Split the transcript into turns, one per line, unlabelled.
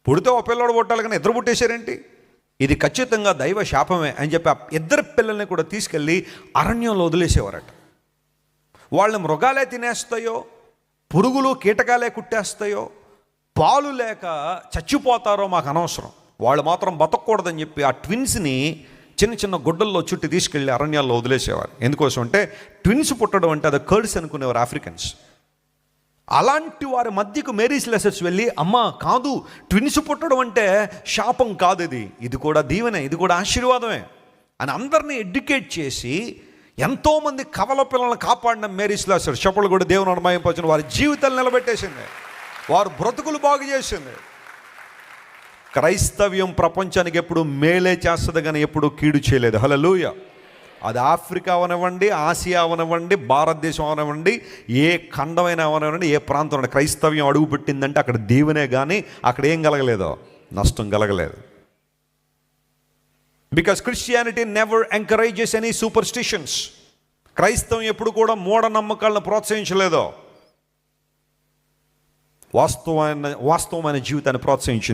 పుడితే ఒక పిల్లడు పుట్టాలి కానీ ఇద్దరు పుట్టేశారేంటి? ఇది ఖచ్చితంగా దైవ శాపమే అని చెప్పి ఆ ఇద్దరు పిల్లల్ని కూడా తీసుకెళ్ళి అరణ్యంలో వదిలేసేవారట. వాళ్ళని మృగాలే తినేస్తాయో, పురుగులు కీటకాలే కుట్టేస్తాయో, పాలు లేక చచ్చిపోతారో మాకు అనవసరం, వాళ్ళు మాత్రం బతకూడదని చెప్పి ఆ ట్విన్స్ని చిన్న చిన్న గుడ్డల్లో చుట్టి తీసుకెళ్ళి అరణ్యాల్లో వదిలేసేవారు. ఎందుకోసం అంటే ట్విన్స్ పుట్టడం అంటే అది కర్డ్స్ అనుకునేవారు ఆఫ్రికన్స్. అలాంటి వారి మధ్యకు మేరీ సెలెసియస్ వెళ్ళి, అమ్మ కాదు, ట్విన్స్ పుట్టడం అంటే శాపం కాదు, ఇది కూడా దీవెనే, ఇది కూడా ఆశీర్వాదమే అని అందరినీ ఎడ్యుకేట్ చేసి ఎంతోమంది కవల పిల్లలను కాపాడిన మేరీ సెలెసియస్ చెప్పలు కూడా దేవుని అనుమయింపచ్చిన వారి జీవితాలు నిలబెట్టేసింది, వారు బ్రతుకులు బాగు చేసింది. క్రైస్తవ్యం ప్రపంచానికి ఎప్పుడు మేలే చేస్తుంది కానీ ఎప్పుడు కీడు చేయలేదు. హల్లెలూయా. అది ఆఫ్రికా అవనివ్వండి, ఆసియా అవనివ్వండి, భారతదేశం అవనివ్వండి, ఏ ఖండమైన అవనివ్వండి, ఏ ప్రాంతం క్రైస్తవ్యం అడుగు పెట్టిందంటే అక్కడ దీవెనే కానీ అక్కడ ఏం కలగలేదో, నష్టం కలగలేదు. Because Christianity never encourages any superstitions. క్రైస్తవం ఎప్పుడు కూడా మూఢనమ్మకాలను ప్రోత్సహించలేదు, వాస్తవమైన జీవితాన్ని ప్రోత్సహించింది.